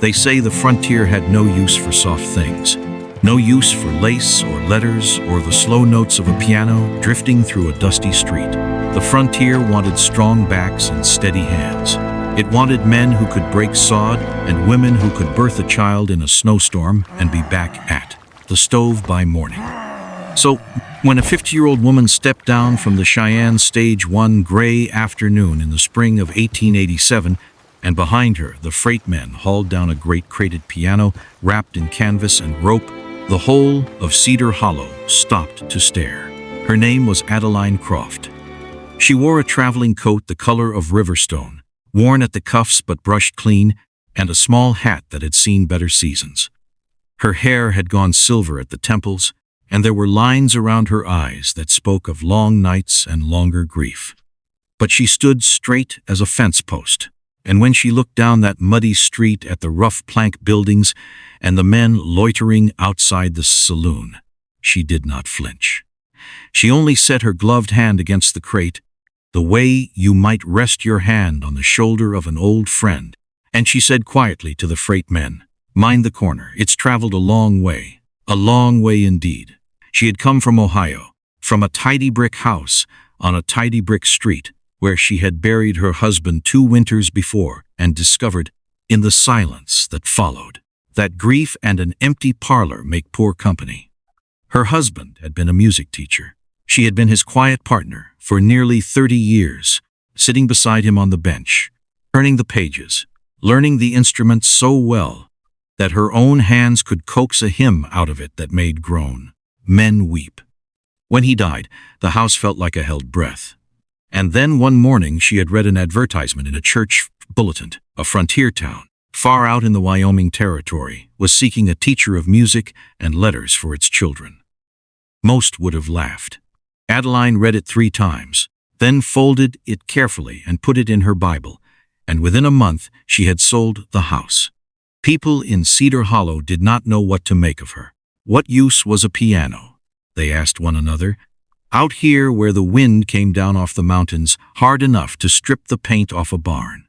They say the frontier had no use for soft things, no use for lace or letters or the slow notes of a piano drifting through a dusty street. The frontier wanted strong backs and steady hands. It wanted men who could break sod and women who could birth a child in a snowstorm and be back at the stove by morning. So, when a 50-year-old woman stepped down from the Cheyenne stage one gray afternoon in the spring of 1887, and behind her the freight men hauled down a great crated piano wrapped in canvas and rope, the whole of Cedar Hollow stopped to stare. Her name was Adeline Croft. She wore a traveling coat the color of Riverstone, worn at the cuffs but brushed clean, and a small hat that had seen better seasons. Her hair had gone silver at the temples, and there were lines around her eyes that spoke of long nights and longer grief. But she stood straight as a fence post, and when she looked down that muddy street at the rough plank buildings and the men loitering outside the saloon, she did not flinch. She only set her gloved hand against the crate, the way you might rest your hand on the shoulder of an old friend, and she said quietly to the freight men, "Mind the corner, it's traveled a long way indeed." She had come from Ohio, from a tidy brick house on a tidy brick street, where she had buried her husband 2 winters before and discovered, in the silence that followed, that grief and an empty parlor make poor company. Her husband had been a music teacher. She had been his quiet partner for nearly 30 years, sitting beside him on the bench, turning the pages, learning the instrument so well that her own hands could coax a hymn out of it that made groan, "Men Weep." When he died, the house felt like a held breath. And then one morning she had read an advertisement in a church bulletin. A frontier town, far out in the Wyoming Territory, was seeking a teacher of music and letters for its children. Most would have laughed. Adeline read it 3 times, then folded it carefully and put it in her Bible, and within a month she had sold the house. People in Cedar Hollow did not know what to make of her. What use was a piano? They asked one another. Out here where the wind came down off the mountains hard enough to strip the paint off a barn.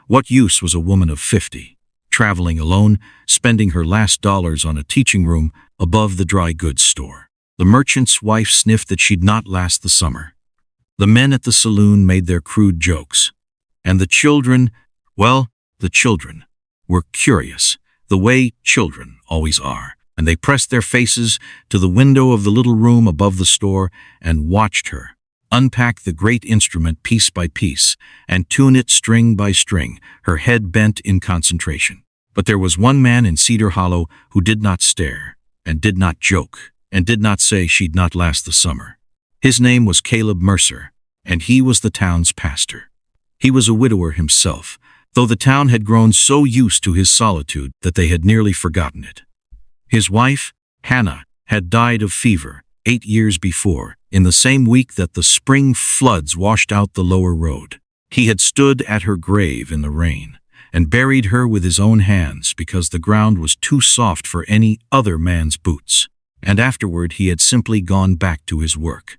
What use was a woman of 50, traveling alone, spending her last dollars on a teaching room above the dry goods store? The merchant's wife sniffed that she'd not last the summer. The men at the saloon made their crude jokes. And the children, well, the children were curious, the way children always are, and they pressed their faces to the window of the little room above the store and watched her unpack the great instrument piece by piece and tune it string by string, her head bent in concentration. But there was one man in Cedar Hollow who did not stare, and did not joke, and did not say she'd not last the summer. His name was Caleb Mercer, and he was the town's pastor. He was a widower himself, though the town had grown so used to his solitude that they had nearly forgotten it. His wife, Hannah, had died of fever 8 years before, in the same week that the spring floods washed out the lower road. He had stood at her grave in the rain and buried her with his own hands because the ground was too soft for any other man's boots. And afterward he had simply gone back to his work.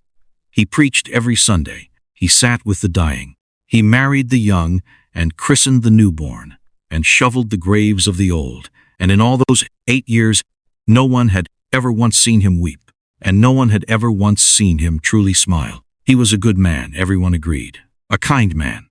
He preached every Sunday. He sat with the dying. He married the young and christened the newborn and shoveled the graves of the old. And in all those 8 years, no one had ever once seen him weep, and no one had ever once seen him truly smile. He was a good man, everyone agreed, a kind man.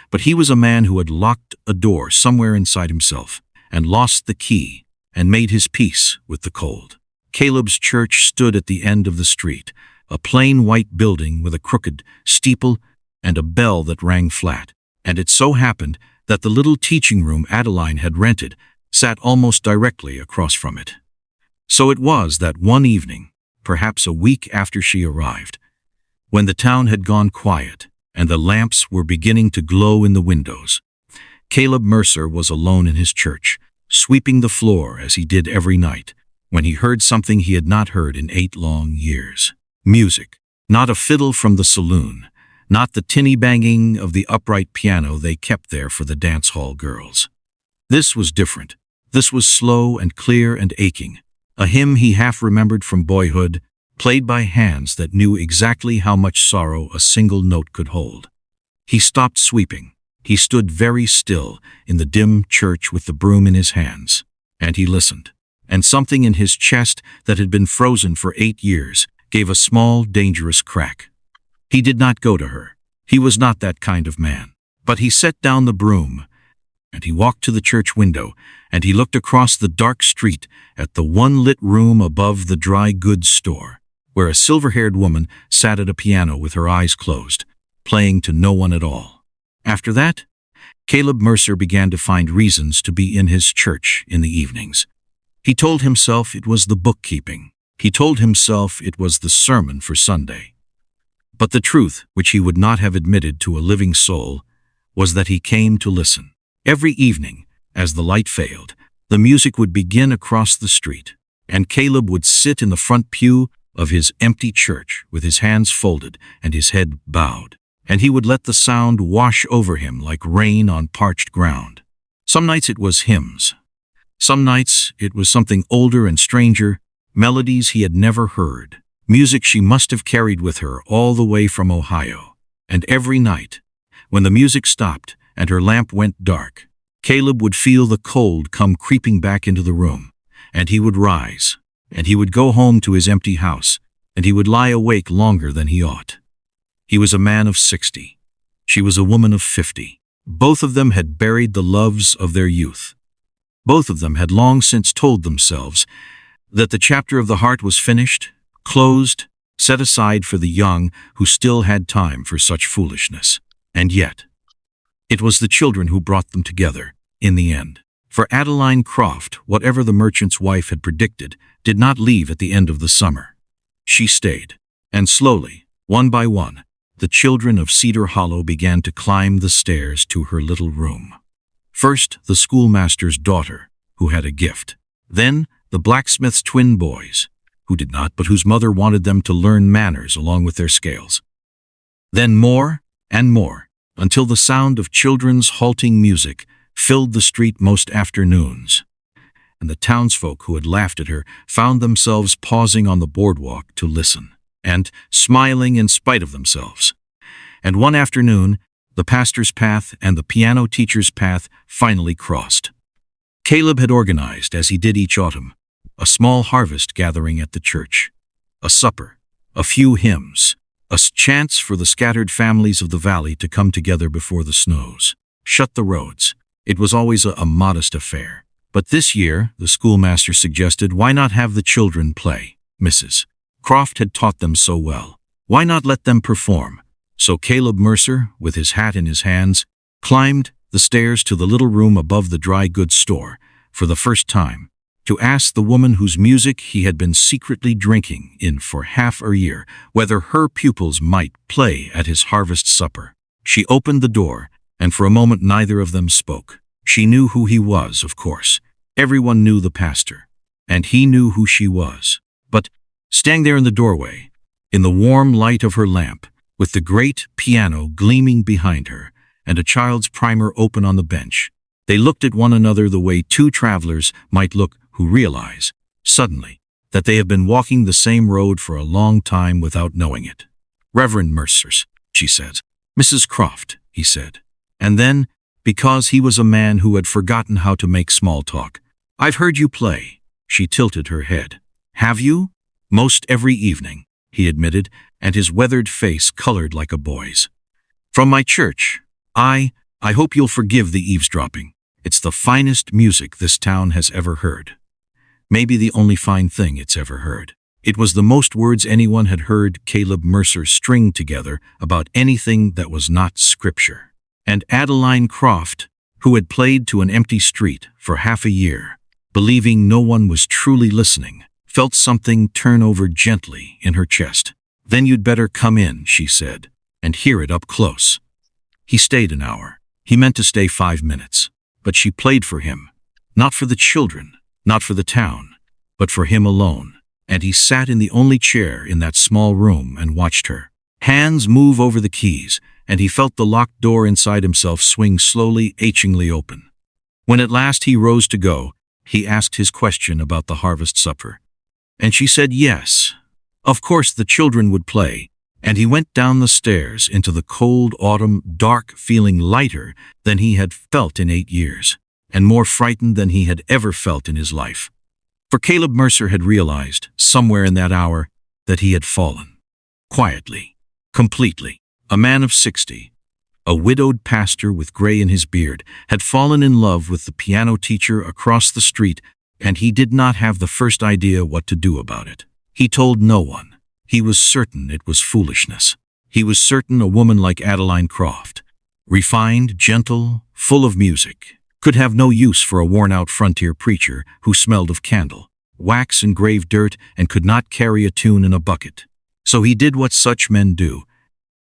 But he was a man who had locked a door somewhere inside himself and lost the key and made his peace with the cold. Caleb's church stood at the end of the street, a plain white building with a crooked steeple and a bell that rang flat. And it so happened that the little teaching room Adeline had rented sat almost directly across from it. So it was that one evening, perhaps a week after she arrived, when the town had gone quiet and the lamps were beginning to glow in the windows, Caleb Mercer was alone in his church, sweeping the floor as he did every night, when he heard something he had not heard in 8 long years. Music. Not a fiddle from the saloon, not the tinny banging of the upright piano they kept there for the dance hall girls. This was different. This was slow and clear and aching, a hymn he half remembered from boyhood, played by hands that knew exactly how much sorrow a single note could hold. He stopped sweeping. He stood very still in the dim church with the broom in his hands, and he listened. And something in his chest that had been frozen for 8 years gave a small, dangerous crack. He did not go to her. He was not that kind of man. But he set down the broom, and he walked to the church window, and he looked across the dark street at the one lit room above the dry goods store, where a silver-haired woman sat at a piano with her eyes closed, playing to no one at all. After that, Caleb Mercer began to find reasons to be in his church in the evenings. He told himself it was the bookkeeping. He told himself it was the sermon for Sunday. But the truth, which he would not have admitted to a living soul, was that he came to listen. Every evening, as the light failed, the music would begin across the street, and Caleb would sit in the front pew of his empty church with his hands folded and his head bowed, and he would let the sound wash over him like rain on parched ground. Some nights it was hymns. Some nights it was something older and stranger, melodies he had never heard, music she must have carried with her all the way from Ohio. And every night, when the music stopped and her lamp went dark, Caleb would feel the cold come creeping back into the room, and he would rise, and he would go home to his empty house, and he would lie awake longer than he ought. He was a man of 60. She was a woman of 50. Both of them had buried the loves of their youth. Both of them had long since told themselves that the chapter of the heart was finished, closed, set aside for the young who still had time for such foolishness. And yet, it was the children who brought them together, in the end. For Adeline Croft, whatever the merchant's wife had predicted, did not leave at the end of the summer. She stayed, and slowly, one by one, the children of Cedar Hollow began to climb the stairs to her little room. First, the schoolmaster's daughter, who had a gift. Then, the blacksmith's twin boys, who did not, but whose mother wanted them to learn manners along with their scales. Then more and more, until the sound of children's halting music filled the street most afternoons, and the townsfolk who had laughed at her found themselves pausing on the boardwalk to listen, and smiling in spite of themselves. And one afternoon, the pastor's path and the piano teacher's path finally crossed. Caleb had organized, as he did each autumn, a small harvest gathering at the church, a supper, a few hymns, a chance for the scattered families of the valley to come together before the snows shut the roads. It was always a modest affair. But this year, the schoolmaster suggested, why not have the children play? Mrs. Croft had taught them so well. Why not let them perform? So Caleb Mercer, with his hat in his hands, climbed the stairs to the little room above the dry goods store, for the first time, to ask the woman whose music he had been secretly drinking in for half a year whether her pupils might play at his harvest supper. She opened the door, and for a moment neither of them spoke. She knew who he was, of course. Everyone knew the pastor, and he knew who she was. But, standing there in the doorway, in the warm light of her lamp, with the great piano gleaming behind her, and a child's primer open on the bench, they looked at one another the way two travelers might look who realize, suddenly, that they have been walking the same road for a long time without knowing it. Reverend Mercer's, she said. Mrs. Croft, he said. And then, because he was a man who had forgotten how to make small talk, I've heard you play. She tilted her head. Have you? Most every evening, he admitted, and his weathered face colored like a boy's. From my church. I hope you'll forgive the eavesdropping. It's the finest music this town has ever heard. Maybe the only fine thing it's ever heard. It was the most words anyone had heard Caleb Mercer string together about anything that was not scripture. And Adeline Croft, who had played to an empty street for half a year, believing no one was truly listening, felt something turn over gently in her chest. Then you'd better come in, she said, and hear it up close. He stayed an hour. He meant to stay 5 minutes. But she played for him, not for the children, not for the town, but for him alone. And he sat in the only chair in that small room and watched her hands move over the keys, and he felt the locked door inside himself swing slowly, achingly open. When at last he rose to go, he asked his question about the harvest supper. And she said yes. Of course the children would play, And he went down the stairs into the cold autumn dark, feeling lighter than he had felt in 8 years, and more frightened than he had ever felt in his life. For Caleb Mercer had realized, somewhere in that hour, that he had fallen. Quietly, completely. A man of 60, a widowed pastor with gray in his beard, had fallen in love with the piano teacher across the street, and he did not have the first idea what to do about it. He told no one. He was certain it was foolishness. He was certain a woman like Adeline Croft, refined, gentle, full of music, could have no use for a worn-out frontier preacher who smelled of candle, wax and grave dirt, and could not carry a tune in a bucket. So he did what such men do.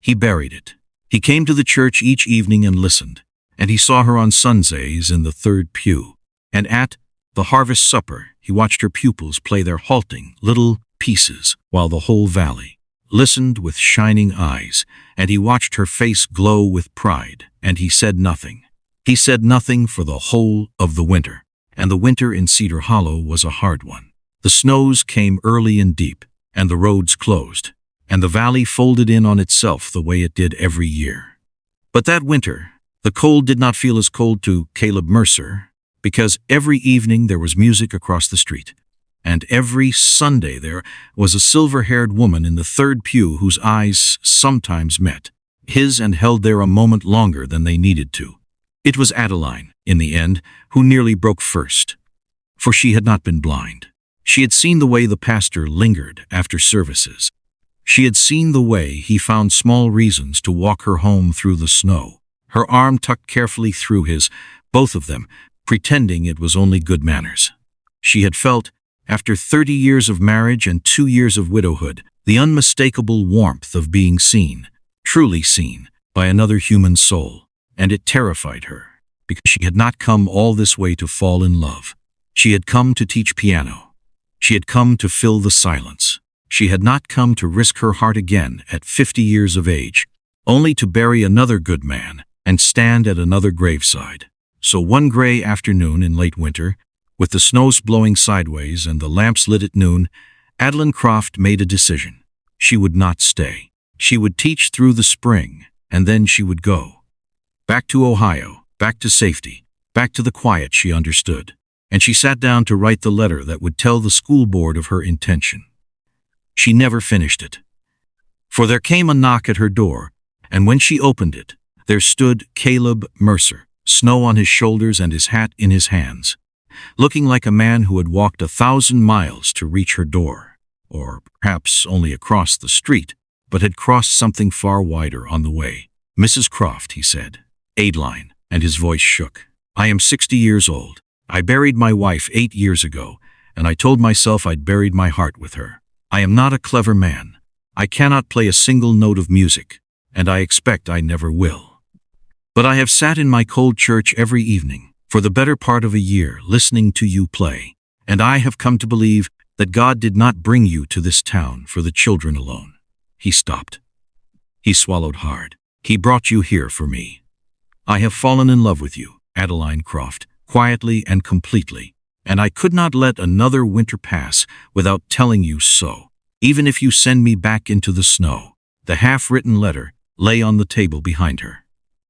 He buried it. He came to the church each evening and listened, and he saw her on Sundays in the third pew. And at the harvest supper, he watched her pupils play their halting little pieces, while the whole valley listened with shining eyes, and he watched her face glow with pride, and he said nothing. He said nothing for the whole of the winter, and the winter in Cedar Hollow was a hard one. The snows came early and deep, and the roads closed, and the valley folded in on itself the way it did every year. But that winter, the cold did not feel as cold to Caleb Mercer, because every evening there was music across the street, and every Sunday there was a silver-haired woman in the third pew whose eyes sometimes met his and held there a moment longer than they needed to. It was Adeline, in the end, who nearly broke first, for she had not been blind. She had seen the way the pastor lingered after services. She had seen the way he found small reasons to walk her home through the snow, her arm tucked carefully through his, both of them, pretending it was only good manners. She had felt, after 30 years of marriage and 2 years of widowhood, the unmistakable warmth of being seen, truly seen, by another human soul, and it terrified her, because she had not come all this way to fall in love. She had come to teach piano. She had come to fill the silence. She had not come to risk her heart again at 50 years of age, only to bury another good man and stand at another graveside. So one gray afternoon in late winter, with the snows blowing sideways and the lamps lit at noon, Adeline Croft made a decision. She would not stay. She would teach through the spring, and then she would go. Back to Ohio, back to safety, back to the quiet she understood. And she sat down to write the letter that would tell the school board of her intention. She never finished it. For there came a knock at her door, and when she opened it, there stood Caleb Mercer, snow on his shoulders and his hat in his hands, looking like a man who had walked 1,000 miles to reach her door, or perhaps only across the street, but had crossed something far wider on the way. "Mrs. Croft," he said. "Adeline," and his voice shook. "I am 60 years old. I buried my wife 8 years ago, and I told myself I'd buried my heart with her. I am not a clever man. I cannot play a single note of music, and I expect I never will. But I have sat in my cold church every evening, for the better part of a year, listening to you play, and I have come to believe that God did not bring you to this town for the children alone." He stopped. He swallowed hard. "He brought you here for me. I have fallen in love with you, Adeline Croft, quietly and completely, and I could not let another winter pass without telling you so, even if you send me back into the snow." The half-written letter lay on the table behind her.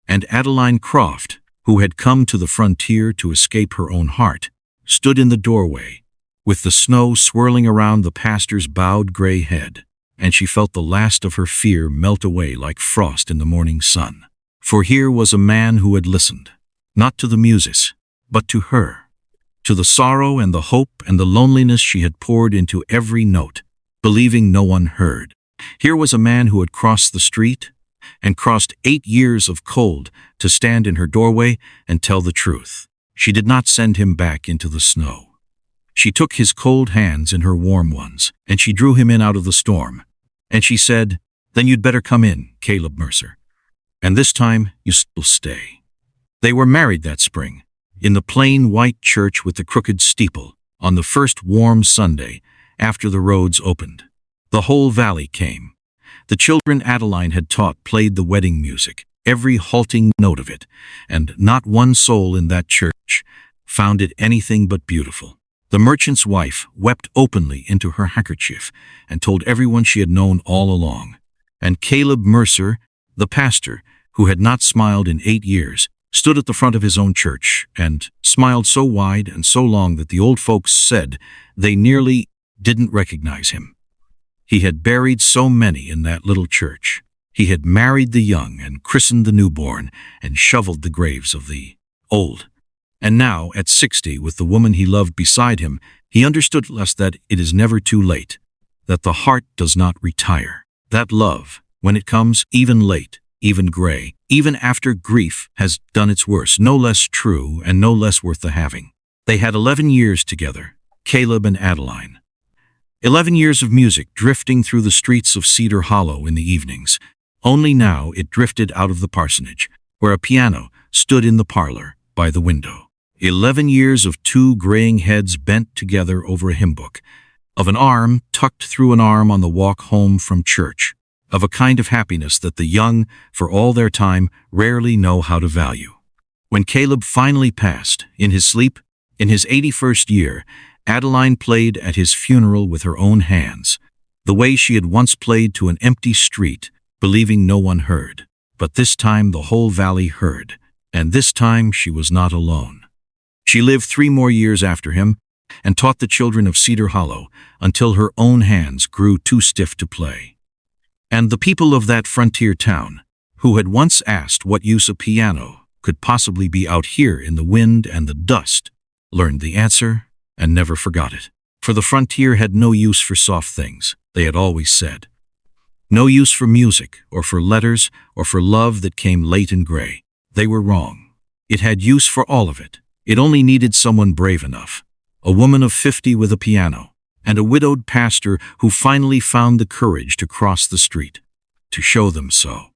And Adeline Croft, who had come to the frontier to escape her own heart, stood in the doorway, with the snow swirling around the pastor's bowed gray head, and she felt the last of her fear melt away like frost in the morning sun. For here was a man who had listened, not to the muses, but to her, to the sorrow and the hope and the loneliness she had poured into every note, believing no one heard. Here was a man who had crossed the street, and crossed 8 years of cold to stand in her doorway and tell the truth. She did not send him back into the snow. She took his cold hands in her warm ones, and she drew him in out of the storm. And she said, "Then you'd better come in, Caleb Mercer. And this time you still stay." They were married that spring, in the plain white church with the crooked steeple, on the first warm Sunday after the roads opened. The whole valley came. The children Adeline had taught played the wedding music, every halting note of it, and not one soul in that church found it anything but beautiful. The merchant's wife wept openly into her handkerchief and told everyone she had known all along. And Caleb Mercer, the pastor, who had not smiled in 8 years, stood at the front of his own church and smiled so wide and so long that the old folks said they nearly didn't recognize him. He had buried so many in that little church. He had married the young and christened the newborn and shoveled the graves of the old. And now, at 60, with the woman he loved beside him, he understood at last that it is never too late, that the heart does not retire, that love, when it comes, even late, even gray, even after grief has done its worst, no less true and no less worth the having. They had 11 years together, Caleb and Adeline. 11 years of music drifting through the streets of Cedar Hollow in the evenings. Only now it drifted out of the parsonage, where a piano stood in the parlor by the window. 11 years of two graying heads bent together over a hymn book, of an arm tucked through an arm on the walk home from church, of a kind of happiness that the young, for all their time, rarely know how to value. When Caleb finally passed, in his sleep, in his 81st year, Adeline played at his funeral with her own hands, the way she had once played to an empty street, believing no one heard. But this time the whole valley heard, and this time she was not alone. She lived 3 more years after him, and taught the children of Cedar Hollow until her own hands grew too stiff to play. And the people of that frontier town, who had once asked what use a piano could possibly be out here in the wind and the dust, learned the answer and never forgot it. For the frontier had no use for soft things, they had always said. No use for music, or for letters, or for love that came late and gray. They were wrong. It had use for all of it. It only needed someone brave enough, a woman of 50 with a piano, and a widowed pastor who finally found the courage to cross the street, to show them so.